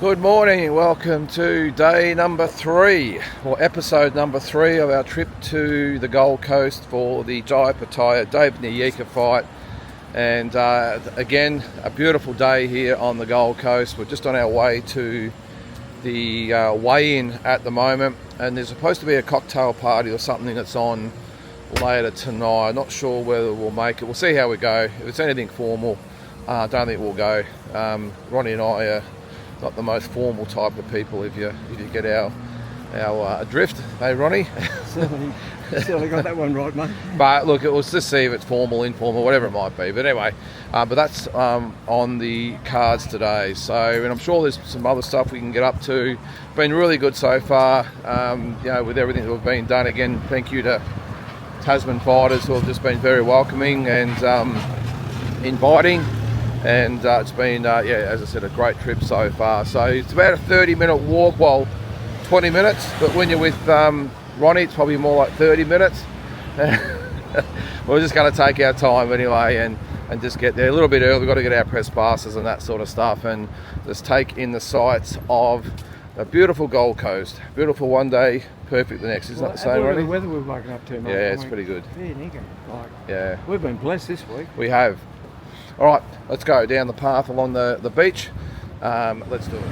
Good morning and welcome to day number 3, or episode number 3 of our trip to the Gold Coast for the Opetaia David Nyika fight. And again, a beautiful day here on the Gold Coast. We're just on our way to the weigh-in at the moment, and there's supposed to be a cocktail party or something that's on later tonight. Not sure whether we'll make it. We'll see how we go. If it's anything formal, I don't think we'll go. Ronnie and I are not the most formal type of people, if you get our drift. Hey, Ronnie? Certainly got that one right, mate. But look, it was to see if it's formal, informal, whatever it might be. But anyway, but that's on the cards today. So, and I'm sure there's some other stuff we can get up to. Been really good so far, with everything that we've been done. Again, thank you to Tasman fighters who have just been very welcoming and inviting. And it's been, as I said, a great trip so far. So it's about a 30-minute walk, 20 minutes. But when you're with Ronnie, it's probably more like 30 minutes. We're just going to take our time anyway and just get there a little bit early. We've got to get our press passes and that sort of stuff and just take in the sights of a beautiful Gold Coast. Beautiful one day, perfect the next. Isn't that the same, Ronnie? The weather we've woken up to, mate. Yeah, it's pretty good. Yeah, Nyika. Yeah. We've been blessed this week. We have. All right, let's go down the path along the beach. Let's do it.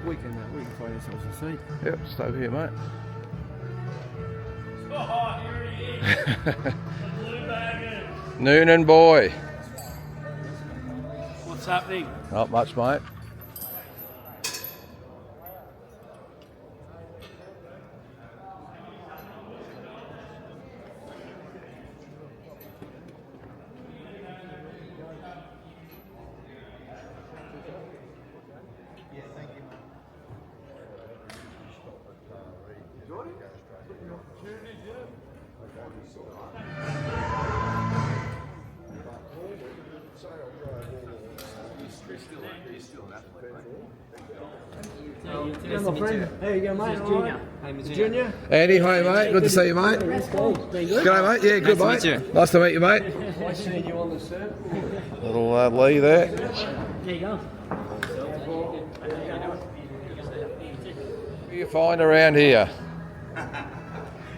We can find ourselves a seat. Yep, just over here, mate. Oh, here he is. The blue bag. Noonan boy. What's happening? Not much, mate. There you go, mate. Junior. Junior. Andy, hi, mate. Good to see you, mate. G'day, mate. Yeah, good, mate. Nice to meet you, mate. Nice seeing you on the surf. Little Lee there. There you go. Who do you find around here?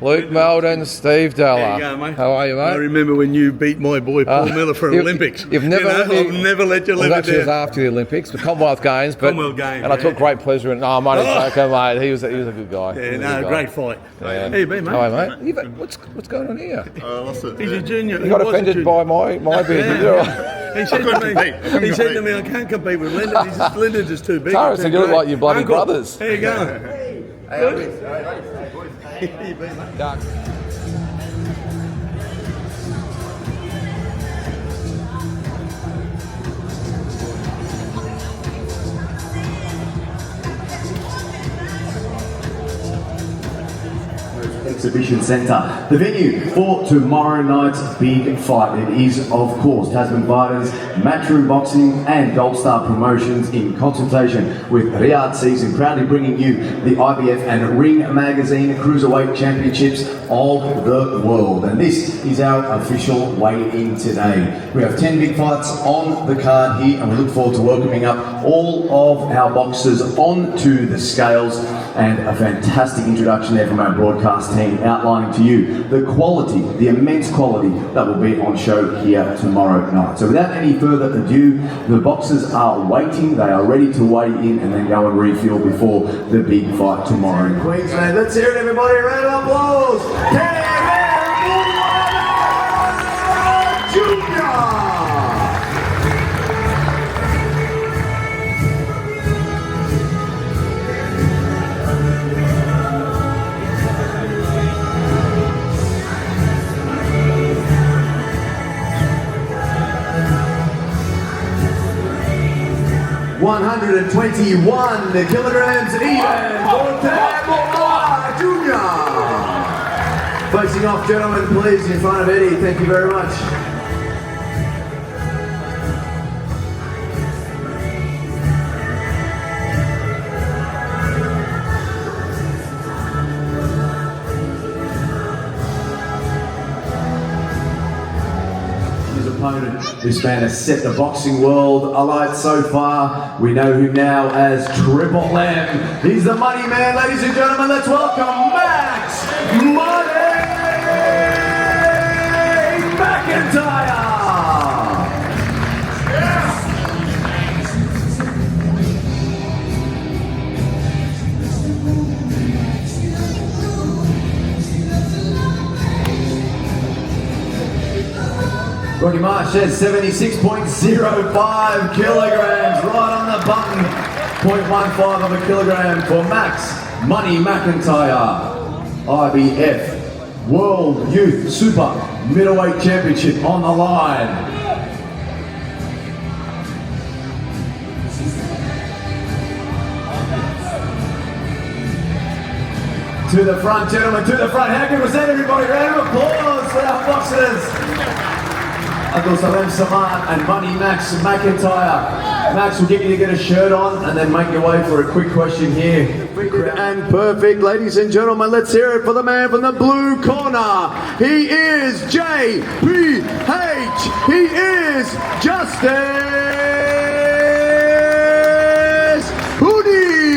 Luke Meldon, Steve Della. There you go, mate. How are you, mate? I remember when you beat my boy Paul Miller for Olympics. You've never I've never let you live it actually, it was down. after the Olympics, the Commonwealth Games. But, Commonwealth Games, and I took great pleasure in it. No, I'm only joking, mate. He was a good guy. Yeah, no, great fight. Yeah. How you been, mate? Hi, mate. What's going on here? He's a junior. You got offended by my beard, did you? He said to me, I can't compete with Lyndon. He says, Lyndon's just too big. Tara said you look like your bloody Uncle, brothers. How you going? Dark. Exhibition Centre. The venue for tomorrow night's big fight. It is, of course, Tasman Fighters, Matchroom Boxing and Gold Star Promotions in consultation with Riyadh Season, proudly bringing you the IBF and Ring Magazine Cruiserweight Championships of the world. And this is our official weigh-in today. We have 10 big fights on the card here, and we look forward to welcoming up all of our boxers onto the scales, and a fantastic introduction there from our broadcast team outlining to you the quality, the immense quality that will be on show here tomorrow night. So without any further ado, the boxers are waiting, they are ready to weigh in and then go and refuel before the big fight tomorrow in Queensland. Let's hear it, everybody, a round of applause. Junior! 121 kilograms even for Junior. Facing off, gentlemen, please, in front of Eddie. Thank you very much. This man has set the boxing world alight so far. We know him now as Triple M. He's the money man, ladies and gentlemen. Let's welcome Max Money McIntyre. Rocky Marsh says 76.05 kilograms, right on the button. 0.15 of a kilogram for Max Money McIntyre. IBF World Youth Super Middleweight Championship on the line. To the front, gentlemen, to the front. How good was that, everybody? Round of applause for our boxers. Uncle Salem Saman and Money Max McIntyre. Max, will get you to get a shirt on and then make your way for a quick question here. And perfect, ladies and gentlemen, let's hear it for the man from the blue corner. He is JPH. He is Justice Hoodie.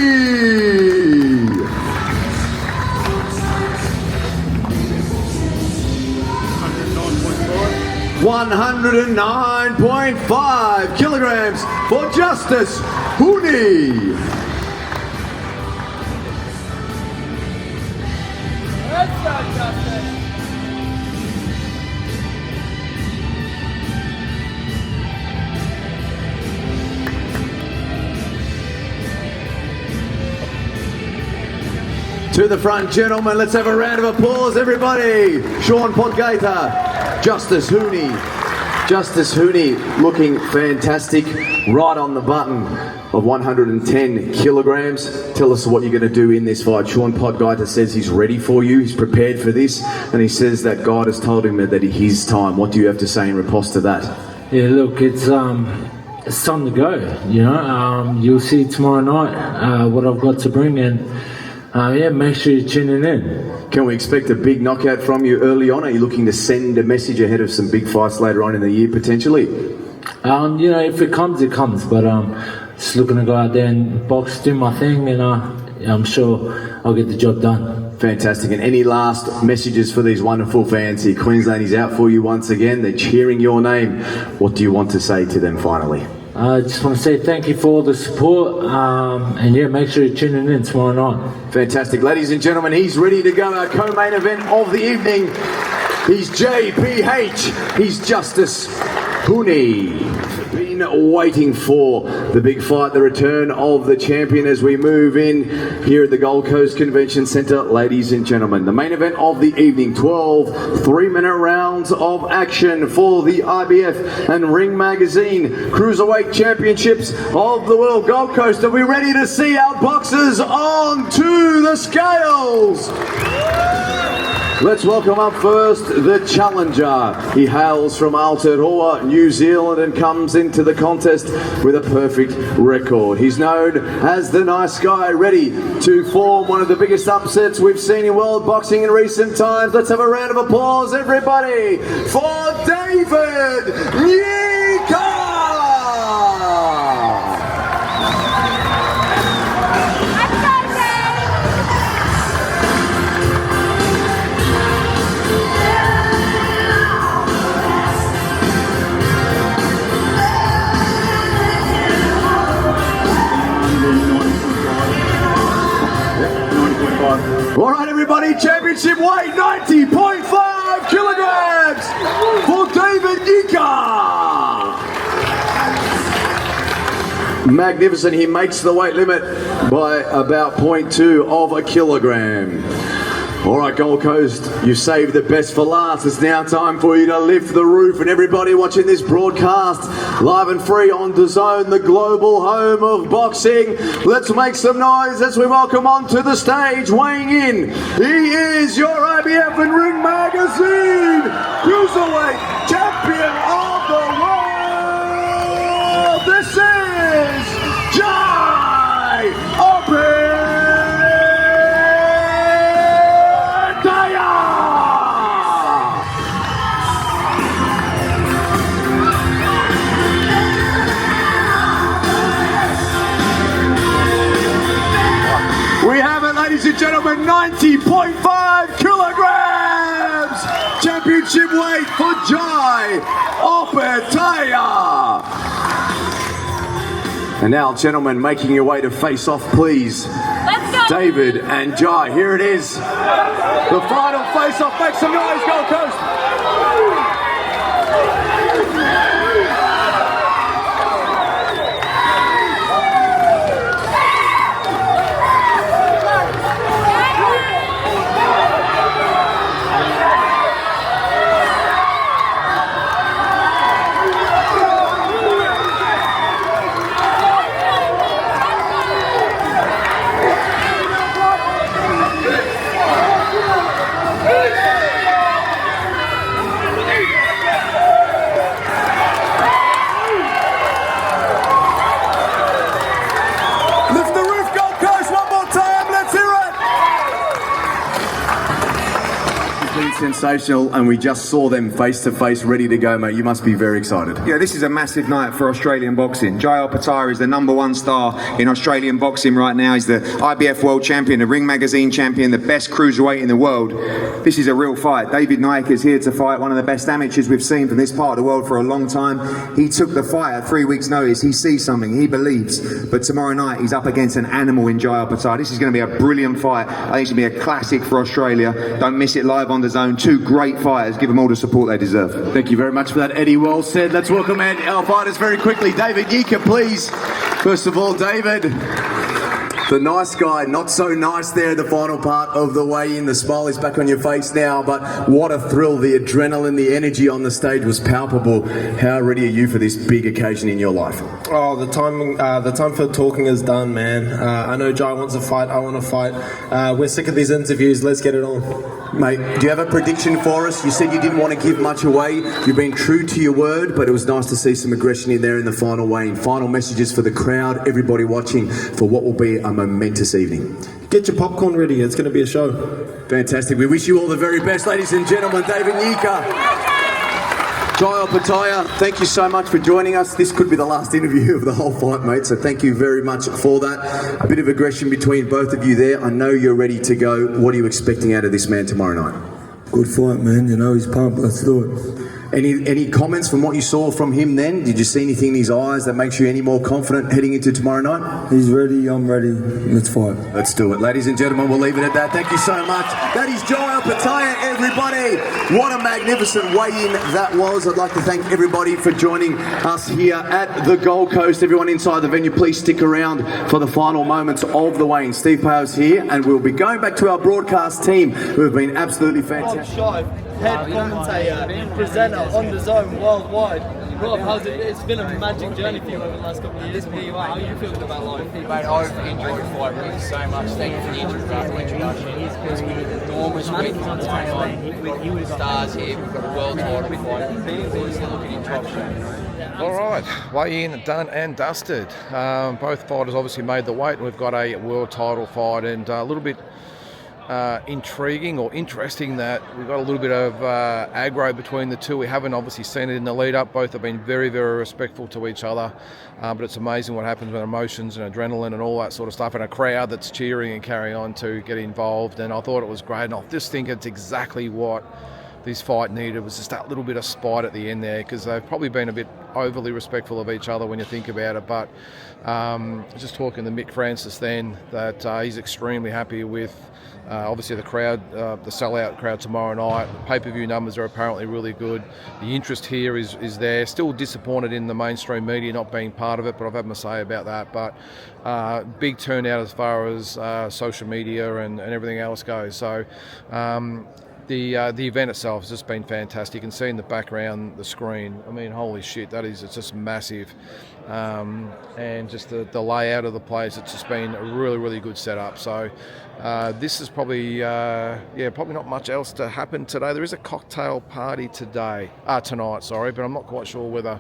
109.5 kilograms for Justice Hooney. Let's go, Justice. To the front, gentlemen, let's have a round of applause, everybody. Sean Podgator, Justice Hooney. Justice Hooney looking fantastic, right on the button of 110 kilograms. Tell us what you're going to do in this fight. Sean Podgator says he's ready for you, he's prepared for this, and he says that God has told him that it's his time. What do you have to say in response to that? Yeah, look, it's time to go, you know. You'll see tomorrow night what I've got to bring, and yeah, make sure you're tuning in. Can we expect a big knockout from you early on? Are you looking to send a message ahead of some big fights later on in the year, potentially? You know, if it comes, it comes. But just looking to go out there and box, do my thing, and I'm sure I'll get the job done. Fantastic. And any last messages for these wonderful fans here? Queensland is out for you once again. They're cheering your name. What do you want to say to them finally? I just want to say thank you for all the support, and yeah, make sure you're tuning in tomorrow night. Fantastic. Ladies and gentlemen, he's ready to go. Our co-main event of the evening. He's JPH. He's Justice Hooney. Been waiting for the big fight, the return of the champion as we move in here at the Gold Coast Convention Centre. Ladies and gentlemen, the main event of the evening, 12 3-minute rounds of action for the IBF and Ring Magazine Cruiserweight Championships of the World. Gold Coast, are we ready to see our boxers onto the scales? Let's welcome up first the challenger. He hails from Aotearoa, New Zealand, and comes into the contest with a perfect record. He's known as the nice guy, ready to form one of the biggest upsets we've seen in world boxing in recent times. Let's have a round of applause, everybody, for David Nyika! All right, everybody, championship weight, 90.5 kilograms for David Nyika. Magnificent. He makes the weight limit by about 0.2 of a kilogram. All right, Gold Coast, you saved the best for last. It's now time for you to lift the roof. And everybody watching this broadcast, live and free on DAZN, the global home of boxing, let's make some noise as we welcome onto the stage, weighing in. He is your IBF and Ring magazine cruiserweight champion of the world. This is Jai Opetaia. We have it, ladies and gentlemen, 90.5 kilograms! Championship weight for Jai Opetaia! And now, gentlemen, making your way to face off, please. Let's go! David and Jai, here it is. The final face off. Make some noise, Gold Coast! Lift the roof, Gold Coast, one more time, let's hear it! It's been sensational, and we just saw them face to face, ready to go, mate. You must be very excited. Yeah, this is a massive night for Australian boxing. Jai Opetaia is the #1 star in Australian boxing right now. He's the IBF World Champion, the Ring Magazine Champion, the best cruiserweight in the world. This is a real fight. David Nyika is here to fight one of the best amateurs we've seen from this part of the world for a long time. He took the fight at 3 weeks' notice. He sees something, he believes. But tomorrow night, he's up against an animal in Jai Opetaia. This is going to be a brilliant fight. I think it's going to be a classic for Australia. Don't miss it live on the zone. Two great fighters. Give them all the support they deserve. Thank you very much for that, Eddie. Well said. Let's welcome our fighters very quickly. David Nyika, please. First of all, David, the nice guy, not so nice there at the final part of the weigh-in. The smile is back on your face now, but what a thrill. The adrenaline, the energy on the stage was palpable. How ready are you for this big occasion in your life? Oh, the time for talking is done, man. I know Jai wants to fight. I want to fight. We're sick of these interviews. Let's get it on. Mate, do you have a prediction for us? You said you didn't want to give much away. You've been true to your word, but it was nice to see some aggression in there in the final weigh-in. Final messages for the crowd, everybody watching, for what will be a momentous evening. Get your popcorn ready. It's going to be a show. Fantastic. We wish you all the very best, ladies and gentlemen. David Nyika, Jai Opetaia, thank you so much for joining us. This could be the last interview of the whole fight, mate, so thank you very much for that. A bit of aggression between both of you there. I know you're ready to go. What are you expecting out of this man tomorrow night? Good fight, man. You know, he's pumped. Let's do it. Any comments from what you saw from him then? Did you see anything in his eyes that makes you any more confident heading into tomorrow night? He's ready. I'm ready. Let's fight. Let's do it. Ladies and gentlemen, we'll leave it at that. Thank you so much. That is Jai Opetaia, everybody. What a magnificent weigh-in that was. I'd like to thank everybody for joining us here at the Gold Coast. Everyone inside the venue, please stick around for the final moments of the weigh-in. Steve Pale's here, and we'll be going back to our broadcast team, who have been absolutely fantastic. Head commentator, presenter on the zone worldwide. Rob, it's been a magic journey for you over the last couple of years. How are you feeling about life? Mate, I've enjoyed the fight really so much. Thank you for the introduction. It's been an enormous week on time. We've got stars here, we've got a world title fight. Boys are looking in top shape. All right, weigh-in done and dusted. Both fighters obviously made the weight, and we've got a world title fight, and a little bit intriguing or interesting that we've got a little bit of aggro between the two. We haven't obviously seen it in the lead up. Both have been very, very respectful to each other, but it's amazing what happens when emotions and adrenaline and all that sort of stuff, and a crowd that's cheering and carrying on to get involved. And I thought it was great, and I just think it's exactly what this fight needed, was just that little bit of spite at the end there, because they've probably been a bit overly respectful of each other when you think about it. But just talking to Mick Francis then, that he's extremely happy with obviously the crowd, the sellout crowd tomorrow night. The pay-per-view numbers are apparently really good. The interest here is there. Still disappointed in the mainstream media not being part of it, but I've had my say about that. But big turnout as far as social media and everything else goes. So the event itself has just been fantastic. You can see in the background the screen. I mean, holy shit, it's just massive. and just the layout of the place. It's just been a really, really good setup. So this is probably probably not much else to happen today. There is a cocktail party tonight, but I'm not quite sure whether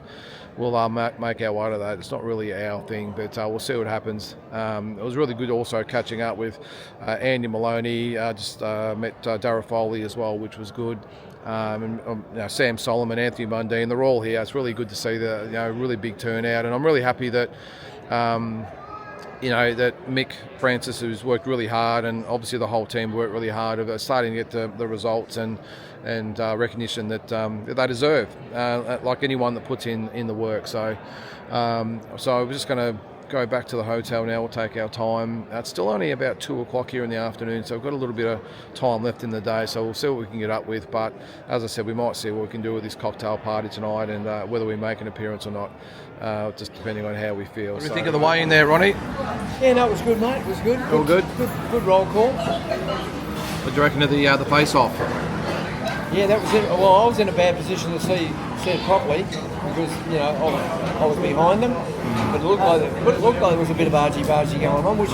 we'll make our way to that. It's not really our thing, but we'll see what happens. It was really good also catching up with Andy Maloney. Just met Darragh Foley as well, which was good. Sam Solomon, Anthony Mundine, they're all here. It's really good to see the really big turnout, and I'm really happy that that Mick Francis, who's worked really hard, and obviously the whole team worked really hard, are starting to get the results and recognition that they deserve, like anyone that puts in the work. So we're just going to go back to the hotel now. We'll take our time. It's still only about 2 o'clock here in the afternoon, so we've got a little bit of time left in the day, so we'll see what we can get up with. But as I said, we might see what we can do with this cocktail party tonight, and whether we make an appearance or not, just depending on how we feel. What do you think of the weigh in there, Ronnie? Yeah, no, it was good, mate. It was good. All good? Good roll call. What do you reckon of the face-off? Yeah, that was it. Well, I was in a bad position to see it properly because I was behind them, but it looked like there was a bit of argy-bargy going on, which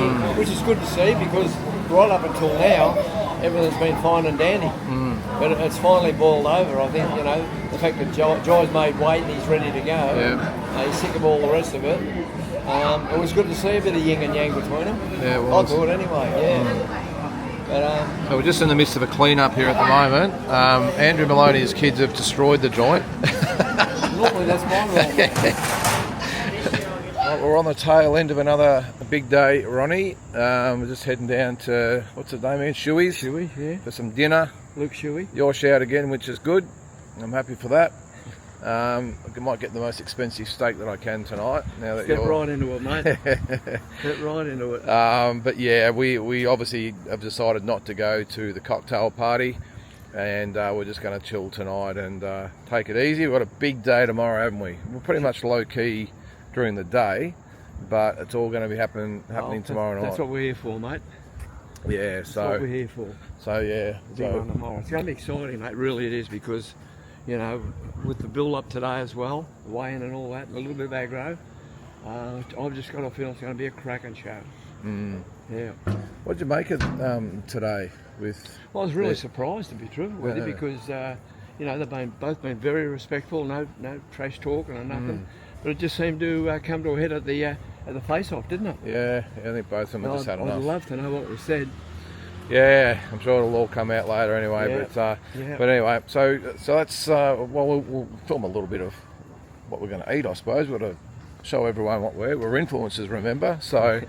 is good to see, because right up until now everything's been fine and dandy. But it's finally boiled over. I think the fact that Jai's made weight and he's ready to go. Yeah. He's sick of all the rest of it. It was good to see a bit of yin and yang between them. Yeah, it was. I thought anyway. Yeah. But, so we're just in the midst of a clean-up here at the moment. Andrew Maloney's kids have destroyed the joint. Normally that's my role. We're on the tail end of another big day, Ronnie. We're just heading down to, what's his name here? Shuey's. Shuey, yeah. For some dinner. Luke Shuey. Your shout again, which is good. I'm happy for that. I might get the most expensive steak that I can tonight. Now that Get right into it, mate. Get right into it. But yeah, we obviously have decided not to go to the cocktail party, and we're just going to chill tonight and take it easy. We've got a big day tomorrow, haven't we? We're pretty much low key during the day, but it's all going to be happening tomorrow night. That's what we're here for, mate. Yeah, that's what we're here for. So yeah, big one tomorrow. It's going to be exciting, mate. Really, it is, because with the build up today as well, the weigh-in and all that, and a little bit of aggro, I've just got a feeling it's going to be a cracking show. Yeah. What did you make of today? Well, I was really surprised, to be true with you, because they've both been very respectful. No trash talk and nothing. But it just seemed to come to a head at the face-off, didn't it? Yeah, I think both of them have just had enough. I'd love to know what was said. Yeah, I'm sure it'll all come out later anyway. Yeah. But anyway, so that's we'll film a little bit of what we're going to eat, I suppose. We've got to show everyone what we're influencers, remember? So,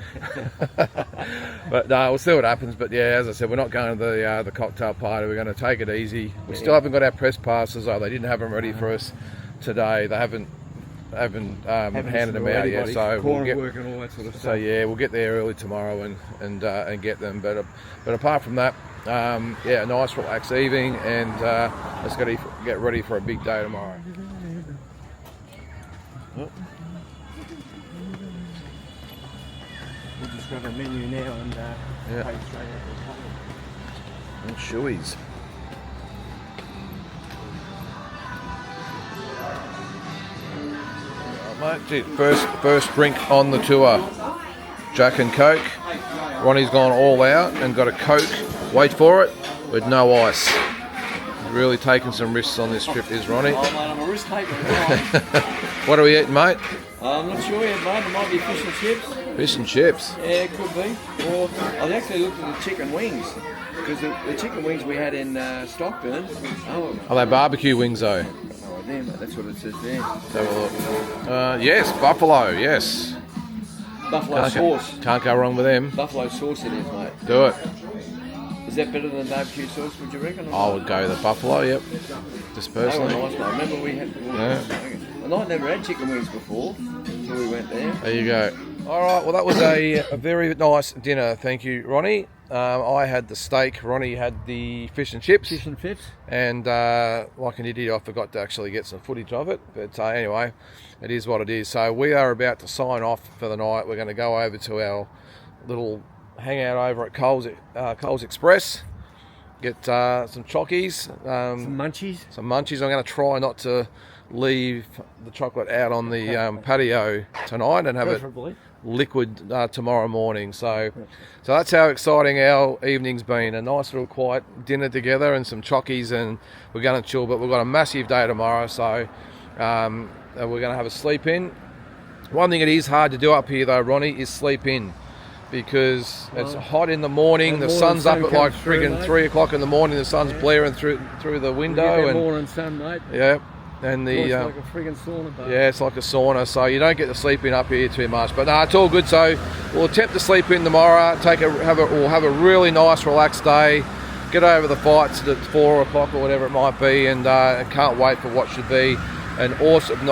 but we'll see what happens. But yeah, as I said, we're not going to the cocktail party. We're going to take it easy. We still haven't got our press passes. They didn't have them ready for us today. They haven't handed them out yet, so we'll get work and all that sort of stuff. So yeah, we'll get there early tomorrow and get them. But apart from that, a nice relaxed evening, and let's get ready for a big day tomorrow. We'll just grab a menu now and take straight out to the table. And Shuey's. Mate, first drink on the tour. Jack and Coke. Ronnie's gone all out and got a Coke, wait for it, with no ice. Really taking some risks on this trip, is Ronnie. Oh, mate, I'm a risk taker. What are we eating, mate? I'm not sure yet, mate. It might be fish and chips. Fish and chips? Yeah, it could be. Or I've actually looked at the chicken wings, because the chicken wings we had in Stockburn. Are they barbecue wings, though? Them, that's what it says there. Let's have a look. Yes, buffalo, yes. Buffalo sauce. Can't go wrong with them. Buffalo sauce it is, mate. Do it. Is that better than barbecue sauce, would you reckon? I would go the buffalo, yep. Just personally. They were nice, mate. Remember we had... And I'd never had chicken wings before, so we went there. There you go. All right, well, that was a very nice dinner. Thank you, Ronnie. I had the steak. Ronnie had the fish and chips. Fish and chips. And like an idiot, I forgot to actually get some footage of it. But anyway, it is what it is. So we are about to sign off for the night. We're going to go over to our little hangout over at Coles Express. get some chockies, Some munchies. some munchies. I'm going to try not to leave the chocolate out on the patio tonight and have Preferably. it liquid tomorrow morning. So that's how exciting our evening's been. A nice little quiet dinner together and some chockies, and we're going to chill. But we've got a massive day tomorrow, so we're going to have a sleep in. One thing it is hard to do up here though, Ronnie, is sleep in, because it's hot in the morning. The sun's up at like friggin' 3 o'clock in the morning. The sun's blaring through the window, and morning sun, mate. yeah, and the It's like a friggin' sauna, but yeah, it's like a sauna. So you don't get to sleep in up here too much. But no, it's all good. So we'll attempt to sleep in tomorrow. We'll have a really nice, relaxed day. Get over the fights at 4 o'clock or whatever it might be, and can't wait for what should be an awesome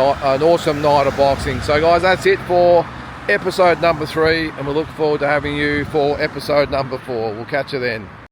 night of boxing. So guys, that's it for episode number 3, and we look forward to having you for episode number 4. We'll catch you then.